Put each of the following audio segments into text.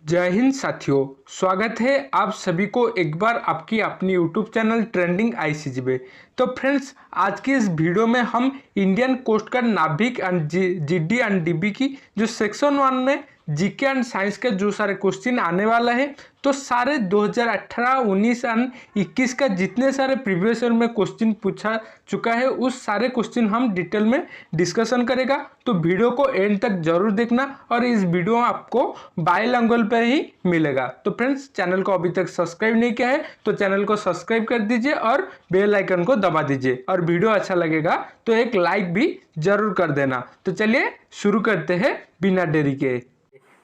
जय हिंद साथियों, स्वागत है आप सभी को एक बार आपकी अपनी यूट्यूब चैनल ट्रेंडिंग आईसीजी में। तो फ्रेंड्स, आज की इस वीडियो में हम इंडियन कोस्ट गार्ड नाविक एंड जीडी एंड डीबी की जो सेक्शन 1 में जीके एंड साइंस के जो सारे क्वेश्चन आने वाला है, तो सारे 2018, 19 एंड 21 का जितने सारे प्रीवियस ईयर में क्वेश्चन पूछा चुका है उस सारे क्वेश्चन हम डिटेल में डिस्कशन करेगा। तो वीडियो को एंड तक जरूर देखना और इस वीडियो आपको बाइलिंगुअल पे ही मिलेगा। तो फ्रेंड्स, चैनल को अभी तक सब्सक्राइब नहीं किया है तो चैनल को सब्सक्राइब कर दीजिए और बेल आइकन को दबा दीजिए, और वीडियो अच्छा लगेगा तो एक लाइक भी जरूर कर देना। तो चलिए शुरू करते हैं बिना देरी के।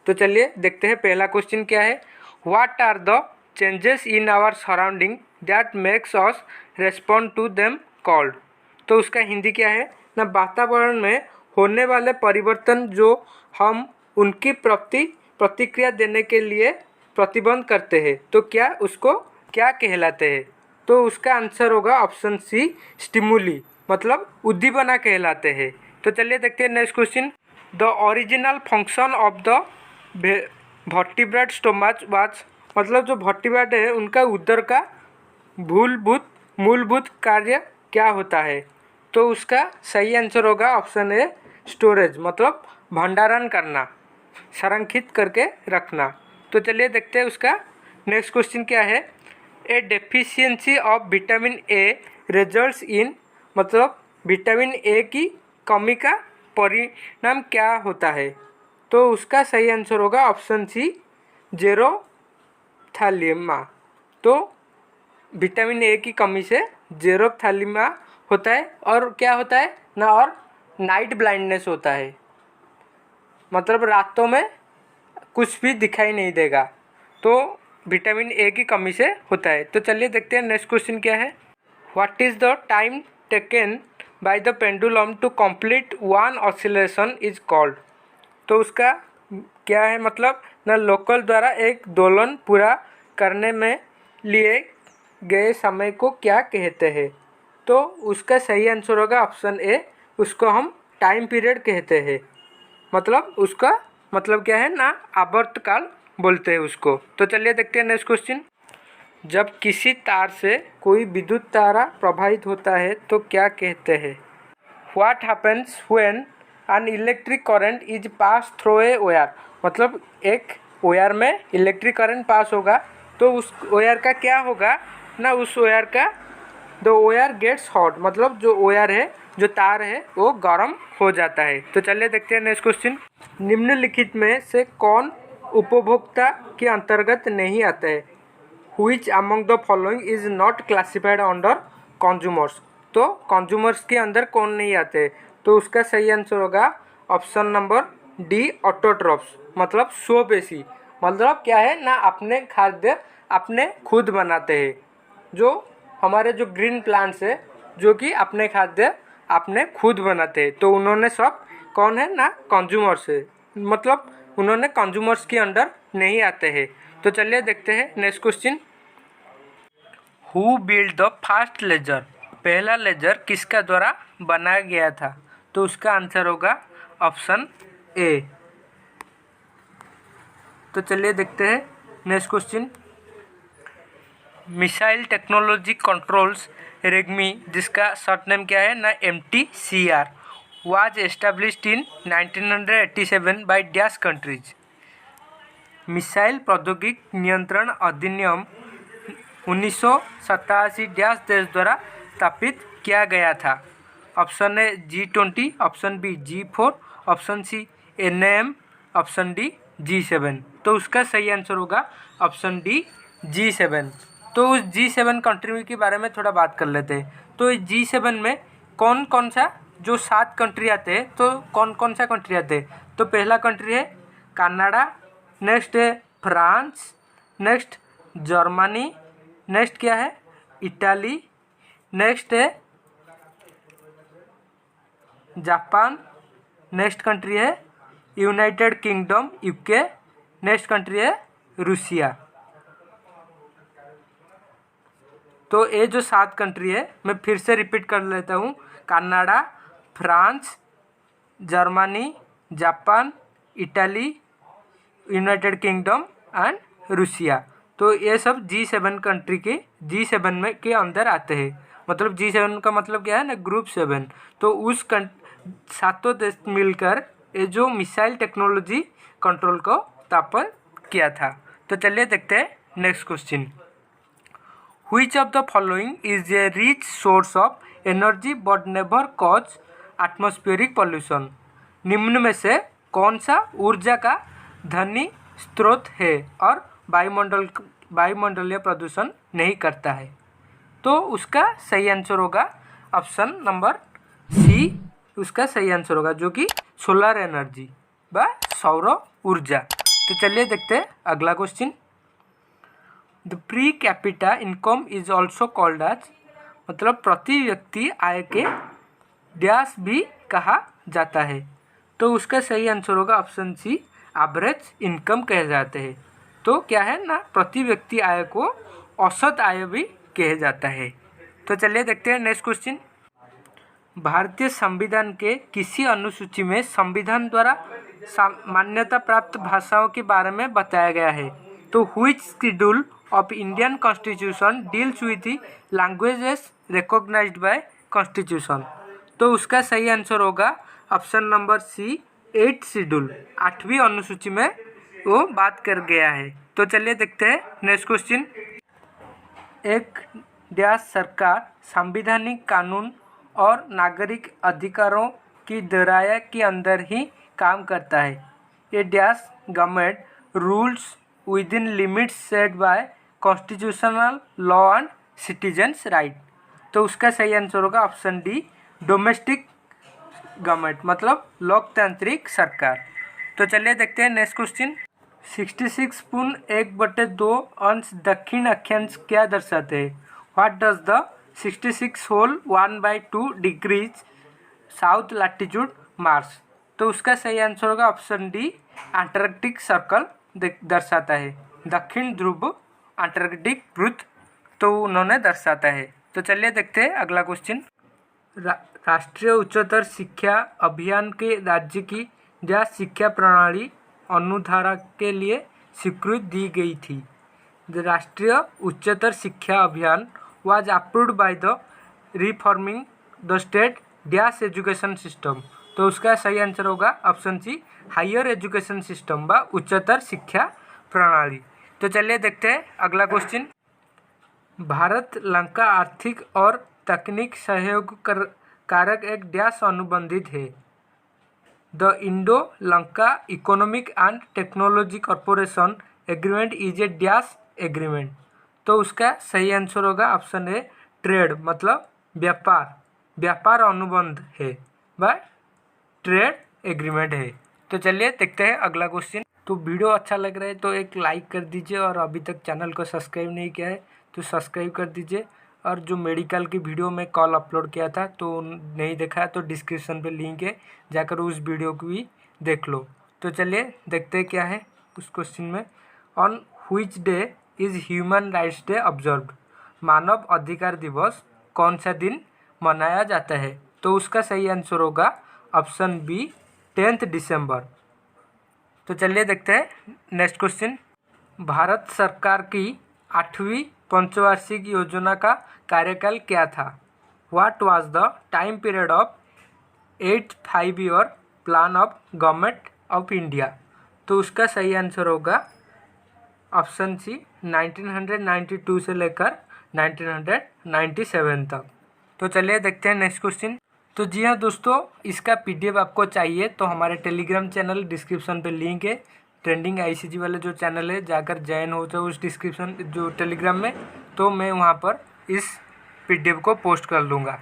तो चलिए देखते हैं पहला क्वेश्चन क्या है। What are the changes in our surrounding that makes us respond to them called. तो उसका हिंदी क्या है ना, वातावरण में होने वाले परिवर्तन जो हम उनकी प्रतिक्रिया देने के लिए प्रतिबंध करते हैं, तो क्या उसको क्या कहलाते हैं। तो उसका आंसर होगा ऑप्शन सी, स्टिमुली, मतलब उद्दीपना कहलाते हैं। तो चलिए देखते हैं next question. The original function of the vertebrate stomach was, मतलब जो वर्टिब्रेट है उनका उदर का मूलभूत कार्य क्या होता है। तो उसका सही आंसर होगा ऑप्शन ए, स्टोरेज, मतलब भंडारण करना, संरक्षित करके रखना। तो चलिए देखते हैं उसका नेक्स्ट क्वेश्चन क्या है। ए deficiency of vitamin A results in, मतलब विटामिन ए की कमी का परिणाम क्या होता है। तो उसका सही आंसर होगा ऑप्शन सी, जेरोथैलेमिया। तो विटामिन ए की कमी से जेरोथैलेमिया होता है, और क्या होता है ना, और नाइट ब्लाइंडनेस होता है, मतलब रातों में कुछ भी दिखाई नहीं देगा। तो विटामिन ए की कमी से होता है। तो चलिए देखते हैं नेक्स्ट क्वेश्चन क्या है। What is the time taken by the pendulum to complete one oscillation is called. तो उसका क्या है, मतलब ना लोकल द्वारा एक दोलन पूरा करने में लिए गए समय को क्या कहते हैं। तो उसका सही आंसर होगा ऑप्शन ए, उसको हम टाइम पीरियड कहते हैं, मतलब उसका मतलब क्या है ना, आवर्तकाल बोलते हैं उसको। तो चलिए देखते हैं नेक्स्ट क्वेश्चन। जब किसी तार से कोई विद्युत धारा प्रवाहित होता है तो क्या कहते हैं। What happens when an electric current is pass through a wire, मतलब एक वायर में इलेक्ट्रिक करंट पास होगा तो उस वायर का क्या होगा ना, उस वायर का द वायर गेट्स हॉट, मतलब जो वायर है, जो तार है वो गर्म हो जाता है। तो चलिए देखते हैं नेक्स्ट क्वेश्चन। निम्नलिखित में से कौन उपभोक्ता के अंतर्गत नहीं आता है। Which among the following is not classified under consumers। तो कंज्यूमर्स के अंदर कौन नहीं आते। तो उसका सही आंसर होगा ऑप्शन नंबर डी, ऑटोट्रॉफ्स, मतलब स्वपेशी, मतलब क्या है ना, अपने खाद्य अपने खुद बनाते हैं। जो हमारे जो ग्रीन प्लांट्स है जो कि अपने खाद्य अपने खुद बनाते हैं, तो उन्होंने सब कौन है ना, कंज्यूमर्स है, मतलब उन्होंने कंज्यूमर्स के अंडर नहीं आते हैं। तो चलिए देखते हैं next question. Who build the first laser, पहला लेजर किसका द्वारा बनाया गया था। तो उसका आंसर होगा ऑप्शन ए। तो चलिए देखते हैं next question. Missile technology controls regime, जिसका शॉर्ट नेम क्या है ना, MTCR, was established in 1987 by dash countries. मिसाइल प्रौद्योगिकी नियंत्रण अधिनियम 1987 डैश देश द्वारा स्थापित किया गया था। Option A G20, option B G4, option C NAM, option D G7। तो उसका सही आंसर होगा ऑप्शन डी, G7। तो उस G7 कंट्री के बारे में थोड़ा बात कर लेते हैं। तो इस G7 में कौन कौन सा जो 7 कंट्री आते हैं, तो कौन कौन सा कंट्री आते हैं। तो पहला कंट्री है कनाडा, नेक्स्ट है फ्रांस, नेक्स्ट जर्मनी, नेक्स्ट क्या है इटाली, नेक्स्ट है जापान, नेक्स्ट कंट्री है United kingdom UK, next country है रूसिया। तो ये जो 7 कंट्री है मैं फिर से रिपीट कर लेता हूँ। Canada, France, Germany, Japan, Italy, United kingdom and Russia. तो ये सब G7 कंट्री के G7 में के अंदर आते हैं। मतलब G7 का मतलब क्या है ना, ग्रुप 7। तो उस सातों देश मिलकर ये जो मिसाइल टेक्नोलॉजी कंट्रोल को स्थापन किया था। तो चलिए देखते हैं next question. Which of the following is a rich source of energy but never cause atmospheric pollution? निम्न में से कौन सा ऊर्जा का धनी स्रोत है और वायुमंडलीय प्रदूषण नहीं करता है? तो उसका सही आंसर होगा ऑप्शन नंबर सी, उसका सही आंसर होगा जो कि सोलर एनर्जी व सौर ऊर्जा। तो चलिए देखते हैं अगला question. The per capita income is also called as, मतलब प्रति व्यक्ति आय के डैश भी कहा जाता है। तो उसका सही आंसर होगा ऑप्शन सी, एवरेज इनकम कहे जाते हैं। तो क्या है ना, प्रति व्यक्ति आय को औसत आय भी कहे जाता है। तो चलिए देखते हैं नेक्स्ट क्वेश्चन। भारतीय संविधान के किसी अनुसूची में संविधान द्वारा मान्यता प्राप्त भाषाओं के बारे में बताया गया है? तो which schedule of Indian constitution deals with languages recognised by constitution? तो उसका सही आंसर होगा option number C, 8th schedule, 8वीं अनुसूची में वो बात कर गया है। तो चलिए देखते हैं नेक्स्ट क्वेश्चन। एक डैश सरकार संवैधानिक कानून और नागरिक अधिकारों की दायरे के अंदर ही काम करता है। ये dash government rules within limits set by constitutional law and citizens right. तो उसका सही आंसर होगा ऑप्शन डी, डोमेस्टिक गवर्नमेंट, मतलब लोकतांत्रिक सरकार। तो चलिए देखते हैं नेक्स्ट क्वेश्चन। 66.1/2 अंश दक्षिण अक्षांश क्या दर्शाते हैं? What does the 66 whole 1/2 degrees south latitude marks? तो उसका सही आंसर होगा ऑप्शन डी, अंटार्कटिक सर्कल दर्शाता है, दक्षिण ध्रुव अंटार्कटिक वृत्त तो उन्होंने दर्शाता है। तो चलिए देखते हैं अगला क्वेश्चन। राष्ट्रीय उच्चतर शिक्षा अभियान के राज्य की डैश शिक्षा प्रणाली अनुधारा के लिए स्वीकृति दी गई थी? द राष्ट्रीय उच्चतर शिक्षा अभियान was approved by the reforming the state dash education system. तो उसका सही आंसर होगा option C, higher education system व उच्चतर शिक्षा प्रणाली। तो चलिए देखते हैं अगला क्वेश्चन। भारत लंका आर्थिक और तकनीक सहयोग कारक एक डैश अनुबंधित है? The Indo Lanka economic and technology corporation agreement is a dash agreement. तो उसका सही आंसर होगा ऑप्शन ए, ट्रेड, मतलब व्यापार अनुबंध है व ट्रेड एग्रीमेंट है। तो चलिए देखते हैं अगला क्वेश्चन। तो वीडियो अच्छा लग रहा है तो एक लाइक कर दीजिए और अभी तक चैनल को सब्सक्राइब नहीं किया है तो सब्सक्राइब कर दीजिए। और जो मेडिकल की वीडियो में कल अपलोड किया था तो नहीं देखा है तो डिस्क्रिप्शन पे लिंक है, जाकर उस वीडियो को भी देख लो। तो चलिए देखते हैं क्या है उस क्वेश्चन में। On which day is human rights day observed? मानव अधिकार दिवस कौन सा दिन मनाया जाता है? तो उसका सही आंसर होगा ऑप्शन बी, 10 दिसंबर। तो चलिए देखते हैं नेक्स्ट क्वेश्चन। भारत सरकार की 8वीं पंचवार्षिक योजना का कार्यकाल क्या था? What was the time period of 8th 5-year plan of government of India? तो उसका सही आंसर होगा ऑप्शन सी, 1992 से लेकर 1997 तक। तो चलिए देखते हैं नेक्स्ट क्वेश्चन। तो जी हाँ दोस्तों, इसका PDF आपको चाहिए तो हमारे टेलीग्राम चैनल डिस्क्रिप्शन पे लिंक है, ट्रेंडिंग ICG वाले जो चैनल है जाकर ज्वाइन हो जाओ उस डिस्क्रिप्शन जो टेलीग्राम में, तो मैं वहाँ पर इस PDF को पोस्ट कर दूँगा।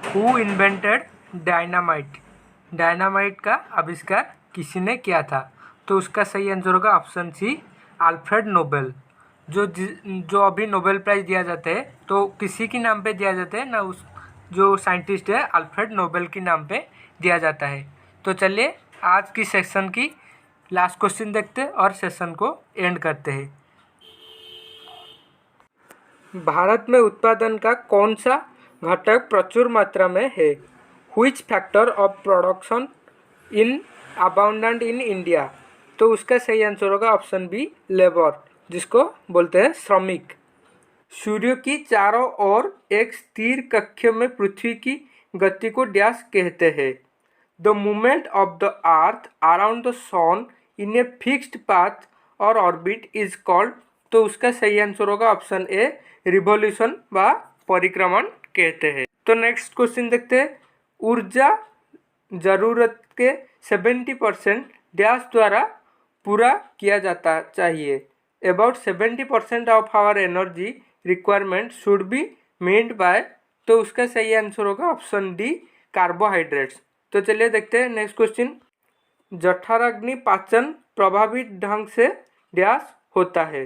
Who invented dynamite? डायनामाइट का आविष्कार किसी ने किया था? तो उसका सही आंसर होगा ऑप्शन सी, अल्फ्रेड नोबेल। जो अभी नोबेल प्राइज़ दिया जाता है तो किसी के नाम पे दिया जाता है ना, उस जो साइंटिस्ट है अल्फ्रेड नोबेल के नाम पे दिया जाता है। तो चलिए आज की सेक्शन की लास्ट क्वेश्चन देखते हैं और सेशन को एंड करते हैं। भारत में उत्पादन का कौन सा घटक प्रचुर मात्रा में है? Which factor of production in abundant in India? तो उसका सही आंसर होगा ऑप्शन बी लेबर, जिसको बोलते हैं श्रमिक। सूर्य की चारों ओर एक स्थिर कक्ष में पृथ्वी की गति को डैश कहते हैं। The movement of the earth around the sun in a fixed path और ऑर्बिट इज कॉल्ड, तो उसका सही आंसर होगा ऑप्शन ए रिवॉल्यूशन व परिक्रमण कहते हैं। तो नेक्स्ट क्वेश्चन देखते हैं। ऊर्जा जरूरत के 70% डैश द्वारा पूरा किया जाता चाहिए। About 70% of our energy requirement should be made by, तो उसका सही आंसर होगा ऑप्शन डी कार्बोहाइड्रेट्स। तो चलिए देखते हैं नेक्स्ट क्वेश्चन। जठराग्नि पाचन प्रभावित ढंग से डैश होता है।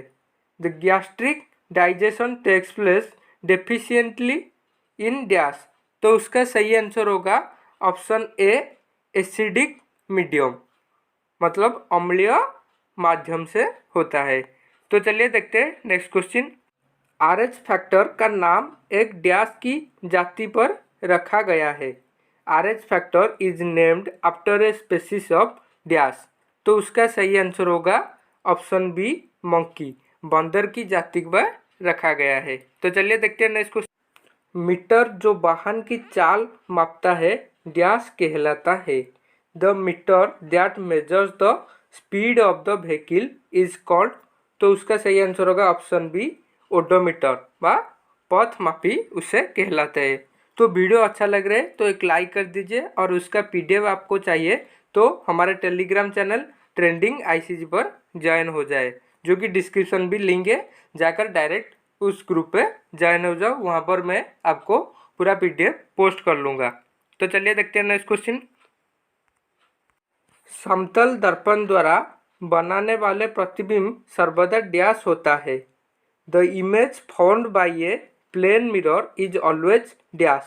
The gastric digestion takes place deficiently in dash, तो उसका सही आंसर होगा ऑप्शन ए एसिडिक मीडियम, मतलब अम्लीय माध्यम से होता है। तो चलिए देखते हैं नेक्स्ट क्वेश्चन। RH फैक्टर का नाम एक डैश की जाति पर रखा गया है। RH factor is named after a species of dash, तो उसका सही आंसर होगा ऑप्शन बी मंकी, बंदर की जाति पर रखा गया है। तो चलिए देखते हैं नेक्स्ट क्वेश्चन। मीटर जो वाहन की चाल मापता है डैश कहलाता है। The meter that measures the speed of the vehicle is called, तो उसका सही आंसर होगा ऑप्शन बी ओडोमीटर व पथ मापी उसे कहलाते हैं। तो वीडियो अच्छा लग रहा है तो एक लाइक कर दीजिए, और उसका PDF आपको चाहिए तो हमारे टेलीग्राम चैनल ट्रेंडिंग ICG पर ज्वाइन हो जाए, जो कि डिस्क्रिप्शन भी लिंक है, जाकर डायरेक्ट उस ग्रुप पे ज्वाइन हो जाओ। वहाँ पर मैं आपको पूरा PDF पोस्ट कर लूँगा। तो चलिए देखते हैं नेक्स्ट क्वेश्चन। समतल दर्पण द्वारा बनाने वाले प्रतिबिंब सर्वदा डैश होता है। The image found by a plane mirror is always dash,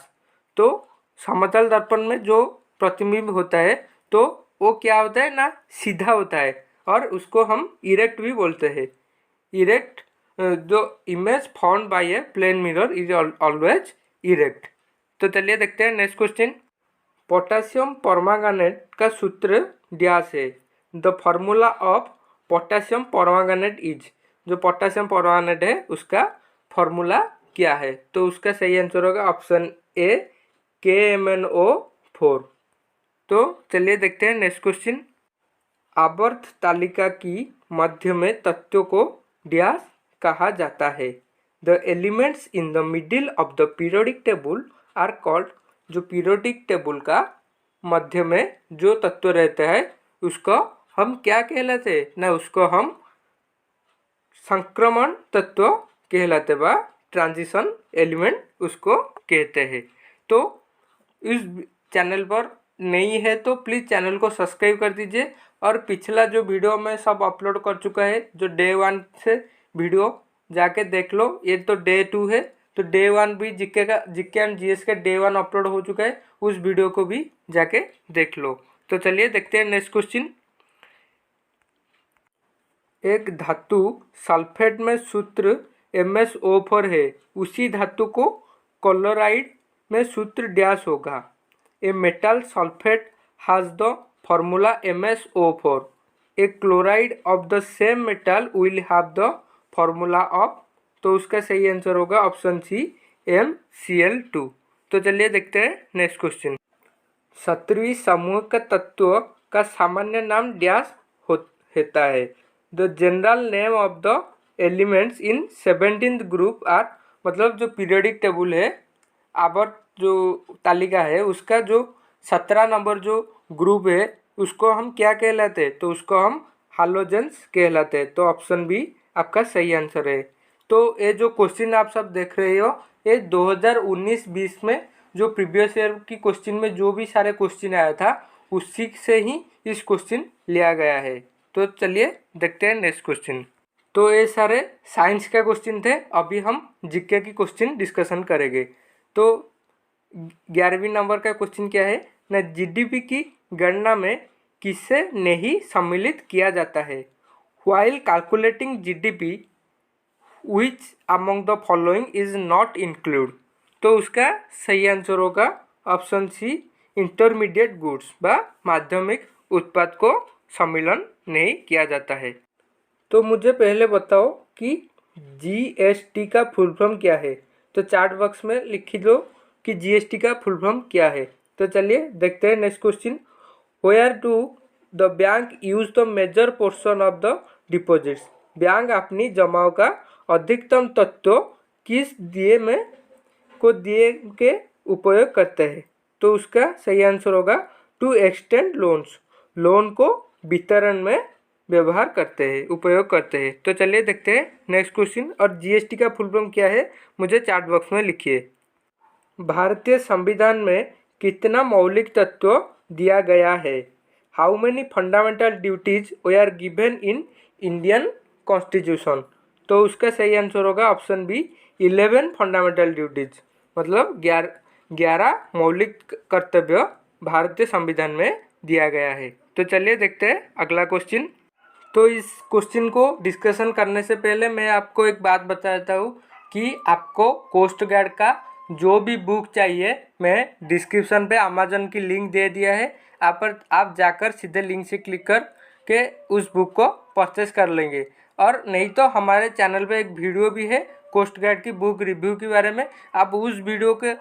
तो समतल दर्पण में जो प्रतिबिंब होता है तो वो क्या होता है ना, सीधा होता है, और उसको हम इरेक्ट भी बोलते हैं। इरेक्ट, जो image found by a plane mirror is always erect. तो चलिए देखते हैं नेक्स्ट क्वेश्चन। पोटेशियम परमांगनेट का सूत्र डैश है। The formula of potassium permanganate is, जो पोटेशियम परमांगनेट है उसका फॉर्मूला क्या है, तो उसका सही आंसर होगा ऑप्शन ए KMnO4। तो चलिए देखते हैं नेक्स्ट क्वेश्चन। आवर्त तालिका की मध्य में तत्वों को डैश कहा जाता है। The elements in the middle of the periodic table are called, जो पीरियोडिक टेबल का मध्य में जो तत्व रहता है उसको हम क्या कहलाते हैं ना, उसको हम संक्रमण तत्व कहलाते बा ट्रांजिशन एलिमेंट उसको कहते हैं। तो इस चैनल पर नहीं है तो प्लीज़ चैनल को सब्सक्राइब कर दीजिए, और पिछला जो वीडियो मैं सब अपलोड कर चुका है, जो डे 1 से वीडियो जाके देख लो। ये तो डे 2 है, तो डे 1 भी जीके एंड GS का डे 1 अपलोड हो चुका है, उस वीडियो को भी जाके देख लो। तो चलिए देखते हैं नेक्स्ट क्वेश्चन। एक धातु सल्फेट में सूत्र MsO4 है, उसी धातु को क्लोराइड में सूत्र डैश होगा। A metal sulphate has the formula MsO4, A chloride of the same metal will have the formula of, तो उसका सही आंसर होगा ऑप्शन सी MCl2। तो चलिए देखते हैं नेक्स्ट क्वेश्चन। 17वीं समूह का तत्व का सामान्य नाम डैश होता है। The general name of the elements in 17th group are, मतलब जो पीरियोडिक टेबल है, आवर्त जो तालिका है उसका जो 17 नंबर जो ग्रुप है उसको हम क्या कहलाते हैं, तो उसको हम हालोजेंस कहलाते हैं। तो ऑप्शन बी आपका सही आंसर है। तो ये जो क्वेश्चन आप सब देख रहे हो ये 2019-20 में जो प्रीवियस ईयर की क्वेश्चन में जो भी सारे क्वेश्चन आया था उसी से ही इस क्वेश्चन लिया गया है। तो चलिए देखते हैं नेक्स्ट क्वेश्चन। तो ये सारे साइंस का क्वेश्चन थे, अभी हम जीके की क्वेश्चन डिस्कशन करेंगे। तो 11वीं नंबर का क्वेश्चन क्या है ना, GDP की गणना में किसे नहीं सम्मिलित किया जाता है। While calculating GDP which among the following is not include, तो उसका सही आंसर होगा ऑप्शन सी इंटरमीडिएट गुड्स व माध्यमिक उत्पाद को सम्मेलन नहीं किया जाता है। तो मुझे पहले बताओ कि जीएसटी का फुल फॉर्म क्या है। तो चार्ट बॉक्स में लिख दो कि जीएसटी का फुल फॉर्म क्या है। तो चलिए देखते हैं next question. Where to the bank use the major portion of the deposits. Bank अपनी जमाओं का अधिकतम तत्व किस दिए में को दिए के उपयोग करते हैं। तो उसका सही आंसर होगा टू एक्सटेंड लोन्स। लोन को वितरण में व्यवहार करते हैं, उपयोग करते हैं। तो चलिए देखते हैं नेक्स्ट क्वेश्चन। और जीएसटी का फुल फॉर्म क्या है मुझे चार्ट बॉक्स में लिखिए। भारतीय संविधान में कितना मौलिक तत्व दिया गया है। How many fundamental duties way given in Indian constitution. तो उसका सही आंसर होगा ऑप्शन बी 11 फंडामेंटल ड्यूटीज, मतलब 11 मौलिक कर्तव्य भारतीय संविधान में दिया गया है। तो चलिए देखते हैं अगला क्वेश्चन। तो इस क्वेश्चन को डिस्कशन करने से पहले मैं आपको एक बात बताता हूँ कि आपको कोस्ट गार्ड का जो भी बुक चाहिए मैं डिस्क्रिप्शन पे अमेजन की लिंक दे दिया है। आप जाकर सीधे लिंक से क्लिक कर के उस बुक को परचेस कर लेंगे। और नहीं तो हमारे चैनल पे एक वीडियो भी है कोस्ट गार्ड की बुक रिव्यू के बारे में, आप उस वीडियो के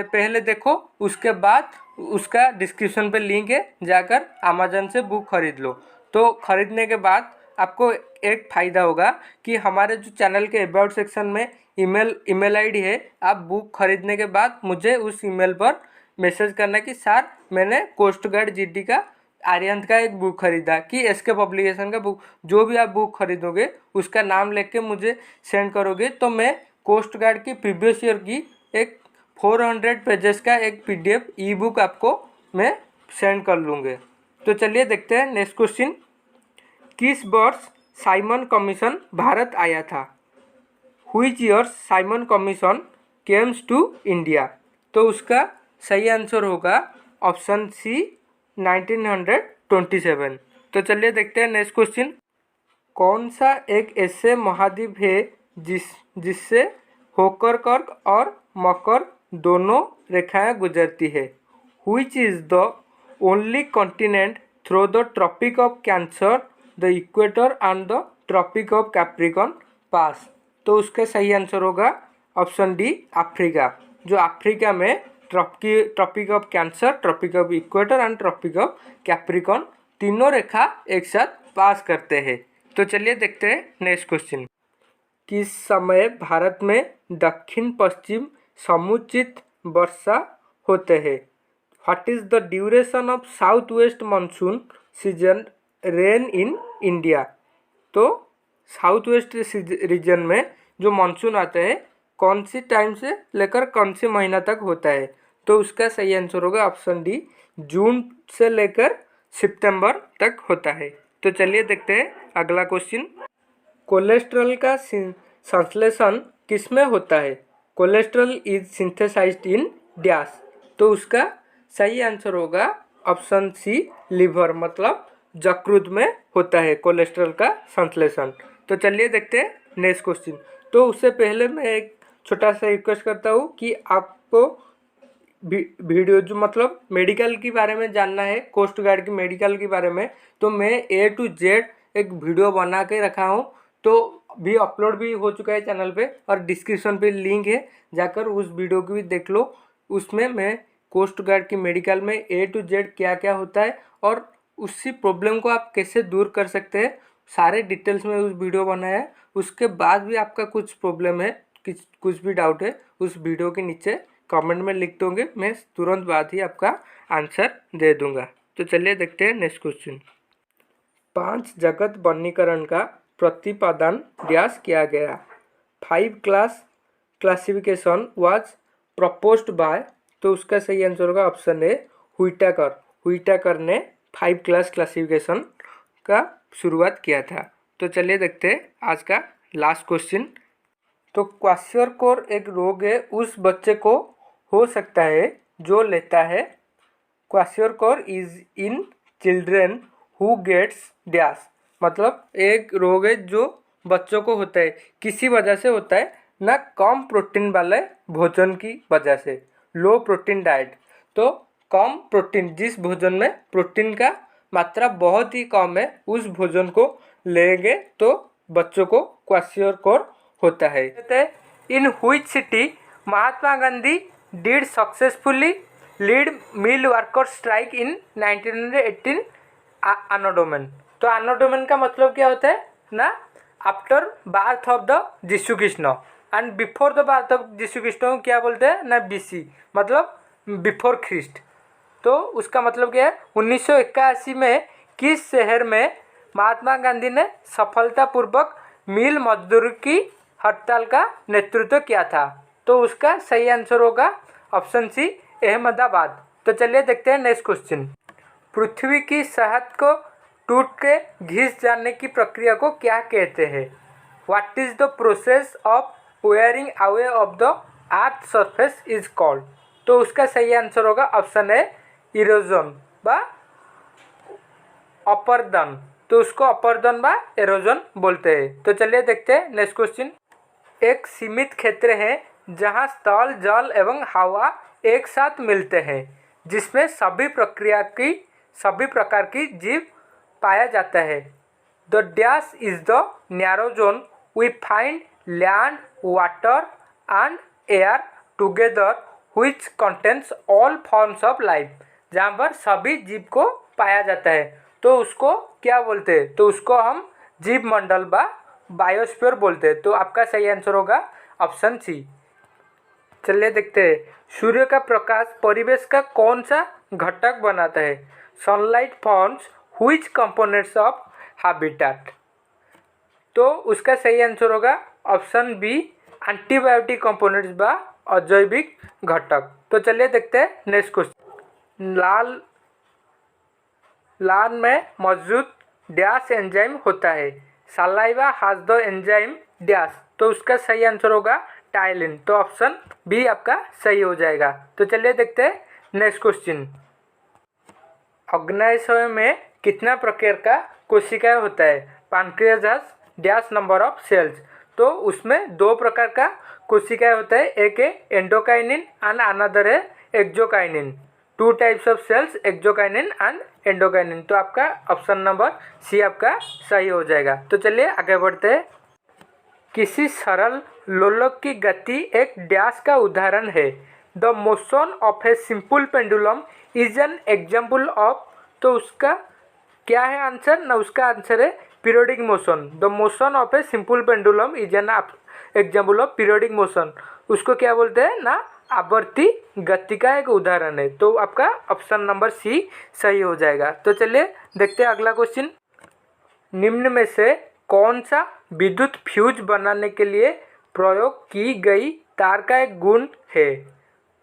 पहले देखो, उसके बाद उसका डिस्क्रिप्शन पे लिंक है, जाकर अमेजन से बुक खरीद लो। तो खरीदने के बाद आपको एक फ़ायदा होगा कि हमारे जो चैनल के अबाउट सेक्शन में ईमेल आईडी है, आप बुक खरीदने के बाद मुझे उस ईमेल पर मैसेज करना कि सर मैंने कोस्ट गार्ड जीडी का आर्यंत का एक बुक खरीदा, कि एसके पब्लिकेशन का बुक, जो भी आप बुक खरीदोगे उसका नाम लिख के मुझे सेंड करोगे तो मैं कोस्ट गार्ड की प्रीवियस ईयर की एक 400 पेजेस का एक पीडीएफ ई बुक आपको मैं सेंड कर लूँगे। तो चलिए देखते हैं नेक्स्ट क्वेश्चन। किस वर्ष साइमन कमीशन भारत आया था। Which year Simon commission came to India. तो उसका सही आंसर होगा ऑप्शन सी 1927। तो चलिए देखते हैं नेक्स्ट क्वेश्चन। कौन सा एक ऐसे महाद्वीप है जिससे होकरकर्क और मकर दोनों रेखाएं गुजरती है। Which is the only continent through the tropic of Cancer, the equator and the tropic of Capricorn pass. तो उसका सही आंसर होगा ऑप्शन डी अफ्रीका। जो अफ्रीका में tropic of Cancer, tropic of equator and tropic of Capricorn तीनों रेखा एक साथ पास करते हैं। तो चलिए देखते हैं नेक्स्ट क्वेश्चन। किस समय भारत में दक्षिण पश्चिम समुचित वर्षा होते हैं। What is the duration of south west monsoon season rain in India. तो साउथ वेस्ट रीजन में जो मानसून आता है कौन सी टाइम से लेकर कौन सी महीना तक होता है। तो उसका सही आंसर होगा ऑप्शन डी जून से लेकर सितंबर तक होता है। तो चलिए देखते हैं अगला क्वेश्चन। कोलेस्ट्रॉल का संश्लेषण किसमें होता है। Cholesterol is synthesised in dash. तो उसका सही आंसर होगा ऑप्शन सी लीवर, मतलब यकृत में होता है कोलेस्ट्रॉल का संश्लेषण। तो चलिए देखते हैं नेक्स्ट क्वेश्चन। तो उससे पहले मैं एक छोटा सा रिक्वेस्ट करता हूँ कि आपको वीडियो जो मतलब मेडिकल के बारे में जानना है, कोस्ट गार्ड की मेडिकल के बारे में, तो मैं A to Z एक वीडियो बना के रखा हूँ, तो भी अपलोड भी हो चुका है चैनल पे और डिस्क्रिप्शन पे लिंक है, जाकर उस वीडियो को भी देख लो। उसमें मैं कोस्ट गार्ड की मेडिकल में A to Z क्या क्या होता है और उसी प्रॉब्लम को आप कैसे दूर कर सकते हैं, सारे डिटेल्स में उस वीडियो बनाया है। उसके बाद भी आपका कुछ प्रॉब्लम है, कुछ भी डाउट है, उस वीडियो के नीचे कमेंट में लिख दोगे, मैं तुरंत बाद ही आपका आंसर दे दूंगा। तो चलिए देखते हैं नेक्स्ट क्वेश्चन। 5 जगत वर्गीकरण का प्रतिपादन व्यास किया गया। 5 क्लासिफिकेशन वाज प्रपोज्ड बाय। तो उसका सही आंसर होगा ऑप्शन ए व्हिटेकर ने 5 क्लासिफिकेशन का शुरुआत किया था। तो चलिए देखते हैं आज का लास्ट क्वेश्चन। तो क्वाशियोर एक रोग है उस बच्चे को हो सकता है जो लेता है। Kwashiorkor is in children who gets dash. मतलब एक रोग है जो बच्चों को होता है, किसी वजह से होता है, ना कम प्रोटीन वाले भोजन की वजह से, लो प्रोटीन डाइट। तो कम प्रोटीन, जिस भोजन में प्रोटीन का मात्रा बहुत ही कम है उस भोजन को लेंगे तो बच्चों को क्वाशियोर होता है। In which city Mahatma Gandhi did successfully lead mill worker strike in 1918 anno domini. तो आनोडोमेन का मतलब क्या होता है ना, after birth of the Jesus Christ and before the birth of Jesus Christ को क्या बोलते हैं ना, बीसी मतलब बिफोर ख्रिस्ट। तो उसका मतलब क्या है, 1981 में किस शहर में महात्मा गांधी ने सफलतापूर्वक मिल मजदूर की हड़ताल का नेतृत्व किया था। तो उसका सही आंसर होगा ऑप्शन सी, अहमदाबाद। तो चलिए देखते हैं नेक्स्ट क्वेश्चन। पृथ्वी की सतह को टूट के घिस जाने की प्रक्रिया को क्या कहते हैं? What is the process of wearing away of the earth surface is called. तो उसका सही आंसर होगा ऑप्शन है इरोजन बा अपर्दन। तो उसको अपर्दन बा एरोजन बोलते हैं। तो चलिए देखते हैं नेक्स्ट क्वेश्चन। एक सीमित क्षेत्र है जहाँ स्थल, जल एवं हवा एक साथ मिलते हैं, जिसमें सभी प्रकार की जीव पाया जाता है। The dash is the narrow zone we find land, water and air together which contains all forms of life. जहाँ पर सभी जीव को पाया जाता है तो उसको क्या बोलते हैं? तो उसको हम जीव मंडल बा बायोस्फीयर बोलते हैं। तो आपका सही आंसर होगा ऑप्शन सी। चलिए देखते हैं, सूर्य का प्रकाश परिवेश का कौन सा घटक बनाता है? Sunlight forms which components of habitat. तो उसका सही आंसर होगा ऑप्शन बी, एंटीबायोटिक कंपोनेंट्स बा अजैविक घटक। तो चलिए देखते हैं नेक्स्ट क्वेश्चन। लार में मौजूद डैश एंजाइम होता है? Saliva has the enzyme dash. तो उसका सही आंसर होगा टाइलिन। तो ऑप्शन बी आपका सही हो जाएगा। तो चलिए देखते हैं नेक्स्ट क्वेश्चन। अग्नाशय में कितना प्रकार का कोशिकाएं होता है? Pancreas has dash number of cells. तो उसमें 2 प्रकार का कोशिकाएं होता है, एक है एंडोकाइनिन एंड अनदर है एक्सोकाइनिन। 2 टाइप्स ऑफ सेल्स, एक्सोकाइनिन एंड एंडोकाइनिन। तो आपका ऑप्शन नंबर सी आपका सही हो जाएगा। तो चलिए आगे बढ़ते हैं। किसी सरल लोलक की गति एक डैश का उदाहरण है? The motion of a simple pendulum is an example of. तो उसका क्या है आंसर ना, उसका आंसर है periodic motion. The motion of a simple pendulum is an example of periodic motion. उसको क्या बोलते हैं ना, आवर्ती गति का एक उदाहरण है। तो आपका ऑप्शन नंबर सी सही हो जाएगा। तो चलिए देखते हैं अगला क्वेश्चन। निम्न में से कौन सा विद्युत फ्यूज बनाने के लिए प्रयोग की गई तार का एक गुण है?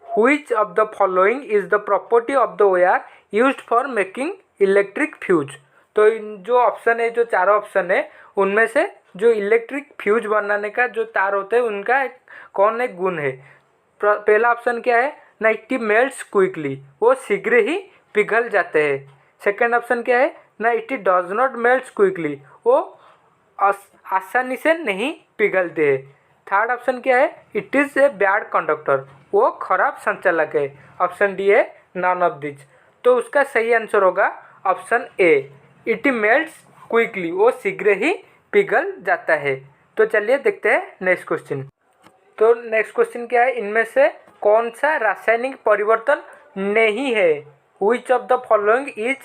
Which of the following is the property of the wire used for making electric fuse. तो इन जो ऑप्शन है, जो 4 ऑप्शन है, उनमें से जो इलेक्ट्रिक फ्यूज बनाने का जो तार होते हैं उनका कौन एक गुण है? पहला ऑप्शन क्या है ना, इट मेल्ट्स क्विकली, वो शीघ्र ही पिघल जाते हैं। सेकेंड ऑप्शन क्या है ना, it does not melts quickly, वो आसानी से नहीं पिघलते हैं। थर्ड ऑप्शन क्या है, it is a bad conductor, वो खराब संचालक है। ऑप्शन डी है नॉन ऑफ दिस। तो उसका सही आंसर होगा option A, it melts quickly, वो शीघ्र ही पिघल जाता है। तो चलिए देखते हैं नेक्स्ट क्वेश्चन। तो नेक्स्ट क्वेश्चन क्या है, इनमें से कौन सा रासायनिक परिवर्तन नहीं है? Which of the following is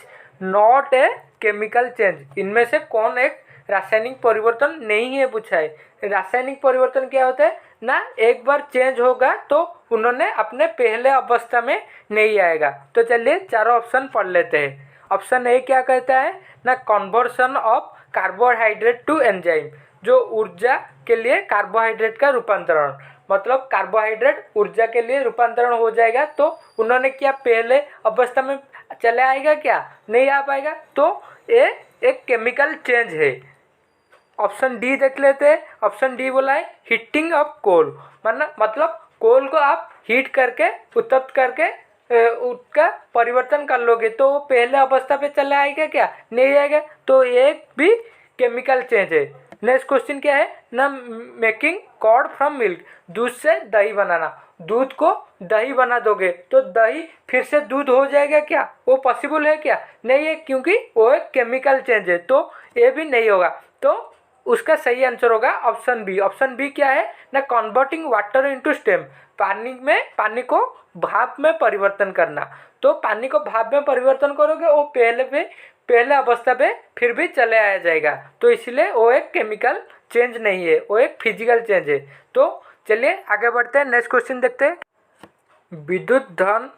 not a chemical change. इनमें से कौन एक रासायनिक परिवर्तन नहीं है पूछा है। रासायनिक परिवर्तन क्या होता है ना, एक बार चेंज होगा तो उन्होंने अपने पहले अवस्था में नहीं आएगा। तो चलिए 4 ऑप्शन पढ़ लेते हैं। ऑप्शन ए क्या कहता है ना, conversion of carbohydrate to enzyme, जो ऊर्जा के लिए कार्बोहाइड्रेट का रूपांतरण, मतलब कार्बोहाइड्रेट ऊर्जा के लिए रूपांतरण हो जाएगा तो उन्होंने क्या पहले अवस्था में चले आएगा, क्या नहीं आ पाएगा। तो ये एक केमिकल चेंज है। ऑप्शन डी देख लेते हैं। ऑप्शन डी बोला है हीटिंग ऑफ कोल, मतलब कोल को आप हीट करके उत्तप्त करके उसका परिवर्तन कर लोगे तो वो पहले अवस्था पे चला आएगा, क्या नहीं आएगा। तो एक भी केमिकल चेंज है। नेक्स्ट क्वेश्चन क्या है ना, मेकिंग कर्ड फ्रॉम मिल्क, दूध से दही बनाना, दूध को दही बना दोगे तो दही फिर से दूध हो जाएगा क्या? वो पॉसिबल है क्या? नहीं है, क्योंकि वो एक केमिकल चेंज है, तो ये भी नहीं होगा। तो उसका सही आंसर होगा ऑप्शन बी। ऑप्शन बी क्या है ना, कन्वर्टिंग वाटर इनटू स्टेम, पानी को भाप में परिवर्तन करना। तो पानी को भाप में परिवर्तन करोगे वो पहले अवस्था पे फिर भी चले आया जाएगा, तो इसलिए वो एक केमिकल चेंज नहीं है, वो एक फिजिकल चेंज है। तो चलिए आगे बढ़ते हैं, नेक्स्ट क्वेश्चन देखते हैं। विद्युत धन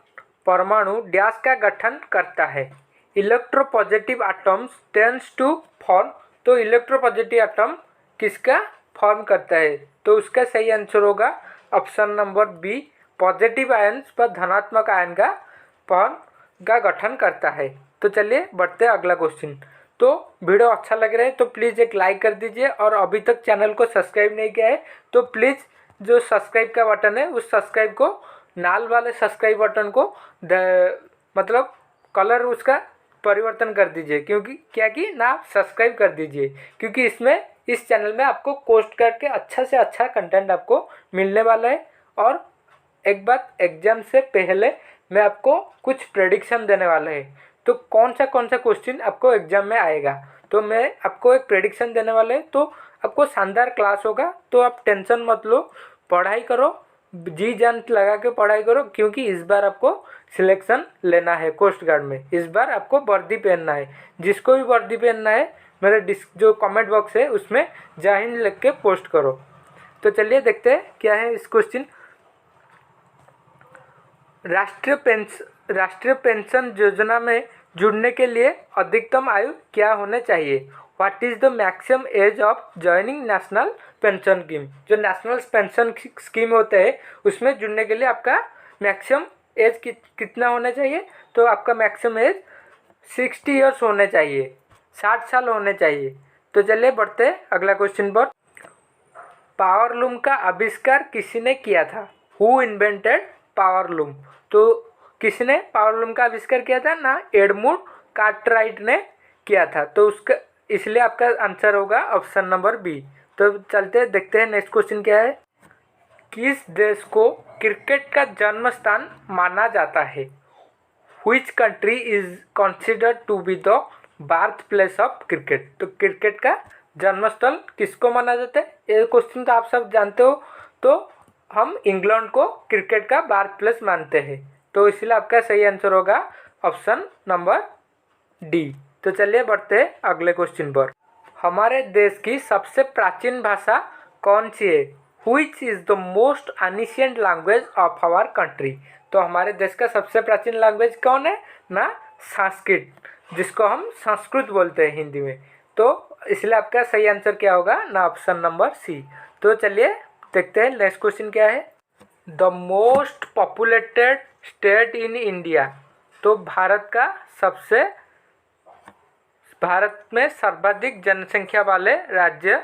परमाणु डैश का गठन करता है? Electropositive atoms tends to form. तो इलेक्ट्रोपॉजिटिव एटम किसका फॉर्म करता है? तो उसका सही आंसर होगा option number B, positive ions पर धनात्मक आयन का फॉर्म का गठन करता है। तो चलिए बढ़ते हैं अगला क्वेश्चन। तो वीडियो अच्छा लग रहा है तो प्लीज़ एक लाइक कर दीजिए, और अभी तक चैनल को सब्सक्राइब नहीं किया है तो प्लीज़ जो सब्सक्राइब का बटन है उस सब्सक्राइब को, नाल वाले सब्सक्राइब बटन को मतलब कलर उसका परिवर्तन कर दीजिए, क्योंकि क्या कि ना आप सब्सक्राइब कर दीजिए, क्योंकि इस चैनल में आपको पोस्ट करके अच्छा से अच्छा कंटेंट आपको मिलने वाला है। और एक बात, एग्जाम से पहले मैं आपको कुछ प्रेडिक्शन देने वाला है, तो कौन सा क्वेश्चन आपको एग्जाम में आएगा, तो मैं आपको एक प्रेडिक्शन देने वाला है। तो आपको शानदार क्लास होगा, तो आप टेंशन मत लो, पढ़ाई करो, जी जान लगा के पढ़ाई करो, क्योंकि इस बार आपको सिलेक्शन लेना है कोस्ट गार्ड में। इस बार आपको वर्दी पहनना है, जिसको भी वर्दी पहनना है मेरे जो कमेंट बॉक्स है उसमें जय हिंद लिख के पोस्ट करो। तो चलिए देखते हैं क्या है इस क्वेश्चन। राष्ट्रीय पेंशन योजना में जुड़ने के लिए अधिकतम आयु क्या होने चाहिए? What is the maximum age of joining national pension scheme? जो नेशनल पेंशन स्कीम होते हैं उसमें जुड़ने के लिए आपका मैक्सिमम एज कितना होना चाहिए? तो आपका मैक्सिमम एज 60 ईयर्स होने चाहिए, 60 साल होने चाहिए। तो चलिए बढ़ते हैं अगला क्वेश्चन पर। पावरलूम का आविष्कार किसने किया था? Who invented powerloom? तो किसने पावरलूम का आविष्कार किया था ना, एडमंड कार्टराइट ने किया था। तो उसका इसलिए आपका आंसर होगा ऑप्शन नंबर बी। तो चलते देखते हैं नेक्स्ट क्वेश्चन क्या है। किस देश को क्रिकेट का जन्म स्थान माना जाता है? Which country is considered to be the birth place of cricket? तो क्रिकेट का जन्मस्थल किसको माना जाता है? ये क्वेश्चन तो आप सब जानते हो। तो हम इंग्लैंड को क्रिकेट का बर्थ प्लेस मानते हैं, तो इसलिए आपका सही आंसर होगा ऑप्शन नंबर डी। तो चलिए बढ़ते हैं अगले क्वेश्चन पर। हमारे देश की सबसे प्राचीन भाषा कौन सी है? Which is the most ancient language of our country? तो हमारे देश का सबसे प्राचीन लैंग्वेज कौन है ना, संस्कृत, जिसको हम संस्कृत बोलते हैं हिंदी में। तो इसलिए आपका सही आंसर क्या होगा ना, ऑप्शन नंबर सी। तो चलिए देखते हैं नेक्स्ट क्वेश्चन क्या है। The most populated state in India? तो भारत में सर्वाधिक जनसंख्या वाले राज्य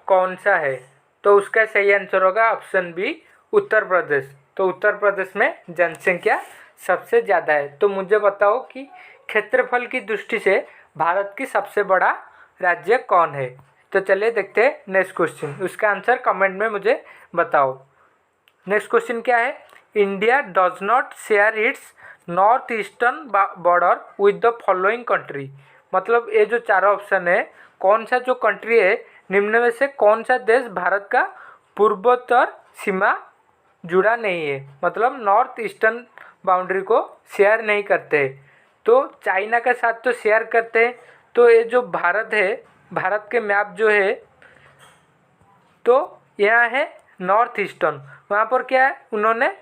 कौन सा है? तो उसका सही आंसर होगा ऑप्शन बी, उत्तर प्रदेश। तो उत्तर प्रदेश में जनसंख्या सबसे ज़्यादा है। तो मुझे बताओ कि क्षेत्रफल की दृष्टि से भारत की सबसे बड़ा राज्य कौन है? तो चलिए देखते हैं नेक्स्ट क्वेश्चन, उसका आंसर कमेंट में मुझे बताओ। नेक्स्ट क्वेश्चन क्या है। India does not share its north eastern border with the following country? मतलब ये जो चारों ऑप्शन है, कौन सा जो कंट्री है निम्न में से कौन सा देश भारत का पूर्वोत्तर सीमा जुड़ा नहीं है, मतलब नॉर्थ ईस्टर्न बाउंड्री को शेयर नहीं करते? तो चाइना के साथ तो शेयर करते हैं। तो ये जो भारत है, भारत के मैप जो है, तो यहाँ है नॉर्थ ईस्टर्न, वहाँ पर क्या है, उन्होंने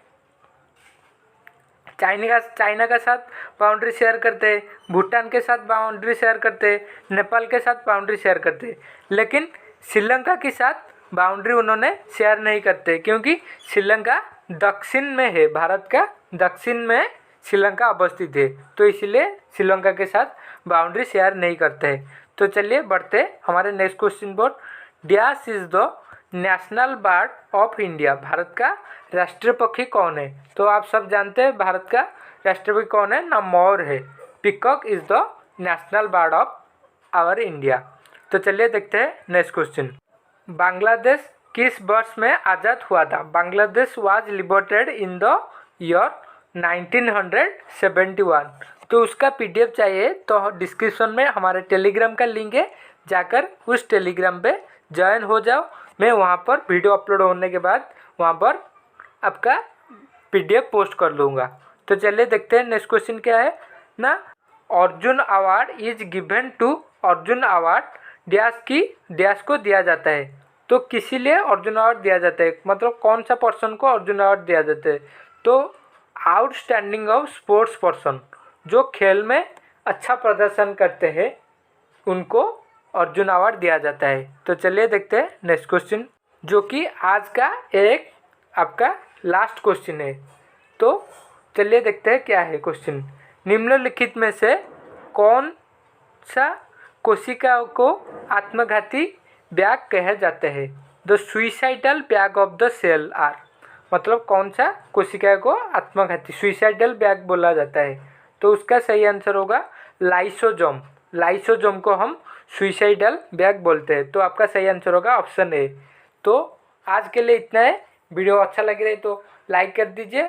चाइना का साथ बाउंड्री शेयर करते हैं, भूटान के साथ बाउंड्री शेयर करते हैं, नेपाल के साथ बाउंड्री शेयर करते हैं, लेकिन श्रीलंका के साथ बाउंड्री उन्होंने शेयर नहीं करते, क्योंकि श्रीलंका दक्षिण में है, भारत का दक्षिण में श्रीलंका अवस्थित है, तो इसलिए श्रीलंका के साथ बाउंड्री शेयर नहीं करते हैं। तो चलिए बढ़ते हमारे नेक्स्ट क्वेश्चन पर। Dash is the national bird of India? Bharat का राष्ट्रीय पक्षी कौन है? तो आप सब जानते हैं भारत का राष्ट्रीय पक्षी कौन है ना, मोर है। Peacock is the national bird of our India. तो चलिए देखते हैं नेक्स्ट क्वेश्चन। बांग्लादेश किस वर्ष में आज़ाद हुआ था? Bangladesh was liberated in the year 1971। तो उसका पीडीएफ चाहिए तो डिस्क्रिप्शन में हमारे टेलीग्राम का लिंक है, जाकर उस टेलीग्राम पे ज्वाइन हो जाओ। मैं वहाँ पर वीडियो अपलोड होने के बाद वहाँ पर आपका पीडीएफ पोस्ट कर दूँगा। तो चलिए देखते हैं नेक्स्ट क्वेश्चन क्या है ना। Arjun award is given to, Arjun award dash को दिया जाता है। तो किसी लिए अर्जुन अवार्ड दिया जाता है, मतलब कौन सा पर्सन को अर्जुन अवार्ड दिया जाता है? तो आउटस्टैंडिंग ऑफ स्पोर्ट्स पर्सन, जो खेल में अच्छा प्रदर्शन करते हैं उनको अर्जुन अवार्ड दिया जाता है। तो चलिए देखते हैं नेक्स्ट क्वेश्चन, जो कि आज का एक आपका लास्ट क्वेश्चन है। तो चलिए देखते हैं क्या है क्वेश्चन। निम्नलिखित में से कौन सा कोशिका को आत्मघाती बैग कहे जाते हैं? The suicidal bag of the cell are, मतलब कौन सा कोशिका को आत्मघाती सुइसाइडल बैग बोला जाता है? तो उसका सही आंसर होगा लाइसोजोम। लाइसोजोम को हम सुइसाइडल बैग बोलते हैं। तो आपका सही आंसर होगा ऑप्शन ए। तो आज के लिए इतना है। वीडियो अच्छा लग रहा है तो लाइक कर दीजिए।